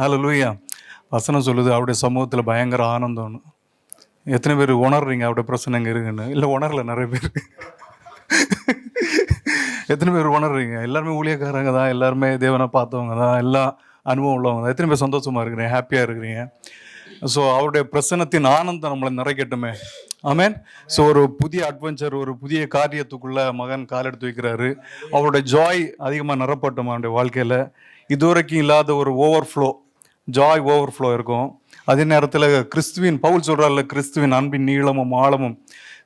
ஹல்லேலூயா. வசனம் சொல்லுது அவருடைய சமூகத்தில் பயங்கர ஆனந்தம்னு. எத்தனை பேர் உணர்றீங்க அவருடைய பிரச்சனை இங்கே இருக்குன்னு? இல்லை உணரல நிறைய பேர். எத்தனை பேர் உணர்றீங்க? எல்லாருமே ஊழியக்காரங்க தான், எல்லாருமே தேவனை பார்த்தவங்க தான், எல்லாம் அனுபவம் உள்ளவங்க தான். எத்தனை பேர் சந்தோஷமாக இருக்கிறீங்க, ஹாப்பியாக இருக்கிறீங்க? ஸோ அவருடைய பிரசன்னத்தின் ஆனந்தம் நம்மளை நிறைக்கட்டுமே. ஆமேன். ஸோ ஒரு புதிய அட்வென்ச்சர், ஒரு புதிய காரியத்துக்குள்ள மகன் கால் எடுத்து வைக்கிறாரு. அவருடைய ஜாய் அதிகமாக நிறப்பட்டோம் அவருடைய வாழ்க்கையில். இதுவரைக்கும் இல்லாத ஒரு ஓவர்ஃப்ளோ, ஜாய் ஓவர்ஃப்ளோ இருக்கும். அதே நேரத்தில் கிறிஸ்துவின் பவுல் சொல்கிறார்ல, கிறிஸ்துவின் அன்பின் நீளமும் ஆழமும்.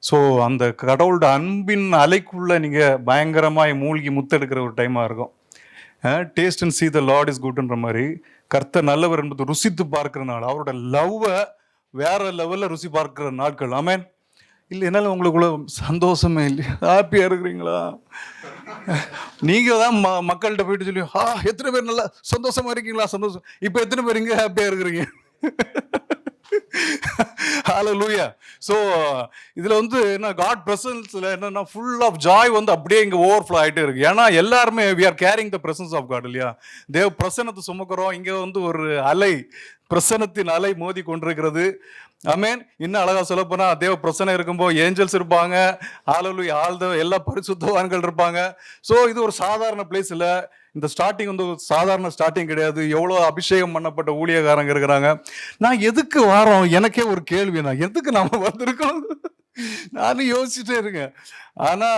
ஸோ அந்த கடவுளோட அன்பின் அலைக்குள்ளே நீங்கள் பயங்கரமாக மூழ்கி முத்தெடுக்கிற ஒரு டைமாக இருக்கும். Taste and see the Lord is குட்ன்ற மாதிரி கர்த்தர் நல்லவர் என்பது ருசித்து பார்க்குற நாள், அவரோட லவ்வை வேற லெவலில் ருசி பார்க்குற நாட்கள். ஆமேன். இல்லை என்னால் உங்களுக்குள்ள சந்தோஷமே இல்லையா? ஹாப்பியாக இருக்கிறீங்களா? நீங்கள் தான் மக்கள்கிட்ட போயிட்டு சொல்லி எத்தனை பேர் நல்லா சந்தோஷமாக இருக்கீங்களா? சந்தோஷம். இப்போ எத்தனை பேர் இங்கே ஹாப்பியாக இருக்கிறீங்க? ஹல்லேலூயா. ஸோ இதில் என்ன காட் பிரசன்ஸில் என்னன்னா ஃபுல் ஆஃப் ஜாய் அப்படியே இங்கே ஓவர்ஃப்ளோ ஆகிட்டே இருக்கு. ஏன்னா எல்லாருமே we are carrying the presence of God இல்லையா? தேவ பிரசன்னத்தை சுமக்கிறோம். இங்கே ஒரு அலை, பிரசன்னத்தின் அலை மோதி கொண்டிருக்கிறது. ஆமேன். இன்னும் அழகா சொல்ல போனா தேவ பிரசன்னம் இருக்கும்போது ஏஞ்சல்ஸ் இருப்பாங்க, ஹல்லேலூயா, எல்லா பரிசுத்தவான்கள் இருப்பாங்க. ஸோ இது ஒரு சாதாரண பிளேஸ் இல்லை. இந்த ஸ்டார்டிங் ஒரு சாதாரண ஸ்டார்டிங் கிடையாது. எவ்வளோ அபிஷேகம் பண்ணப்பட்ட ஊழியக்காரங்க இருக்கிறாங்க. நான் எதுக்கு வாரோம்? எனக்கே ஒரு கேள்வி, நான் எதுக்கு நாம வந்திருக்கோம் நானும் யோசிச்சுட்டே இருக்கேன். ஆனா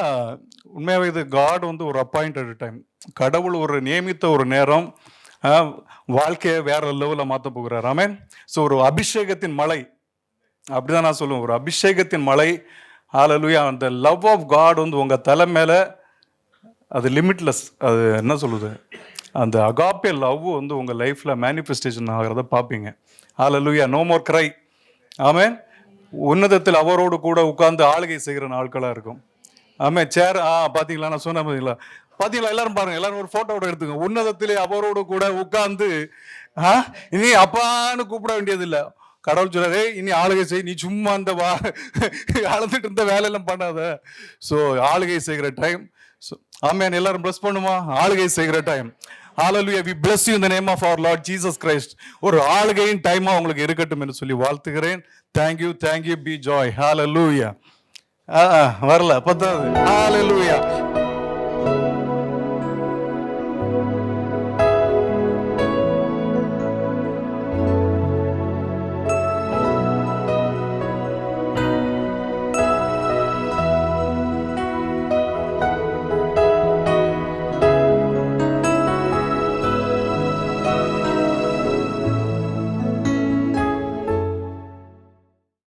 உண்மையாவே இது காட் ஒரு அப்பாயிண்டட் டைம். கடவுள் ஒரு நியமித்த ஒரு நேரம் வாழ்க்கையை வேற லெவலில் மாற்ற போகிறார். ஆமேன். ஸோ ஒரு அபிஷேகத்தின் மலை, அப்படிதான் நான் சொல்லுவேன், ஒரு அபிஷேகத்தின் மலை. ஹல்லேலூயா. அந்த லவ் ஆஃப் காட் உங்க தலை மேல, அது லிமிட்லெஸ். அது என்ன சொல்லுது, அந்த அகாப்பே லவ் உங்க லைஃப்ல மேனிஃபெஸ்டேஷன் ஆகிறத பார்ப்பீங்க. ஹல்லேலூயா. நோ மோர் கிரை. ஆமேன். உன்னதத்தில் அவரோடு கூட உட்கார்ந்து ஆளுகை செய்கிற நாட்களா இருக்கும். ஆமேன். சேர் பாத்தீங்களா? நான் சொன்ன பாத்தீங்களா? எல்லாரும் பாருங்க, எல்லாரும் ஒரு போட்டோட எடுத்துங்க. உன்னதத்திலே அவரோடு கூட உட்கார்ந்து இனி அப்பான்னு கூப்பிட வேண்டியது இல்லை. கடவுள் சொல்றாரு, இனி ஆளுகை செய், நீ சும்மா அந்த அளந்துட்டு இருந்த வேலையெல்லாம் பண்ணாத. ஸோ ஆளுகை செய்கிற டைம். ஆமென். எல்லாரும் பிளஸ் பண்ணுமா? ஆளுகை செய்கிற time. Hallelujah. We bless you in the name of our Lord Jesus Christ. ஒரு ஆளுகையின் டைமா உங்களுக்கு இருக்கட்டும் என்று சொல்லி வாழ்த்துகிறேன். Thank you, be joy. Hallelujah. வரல 10வது. Hallelujah.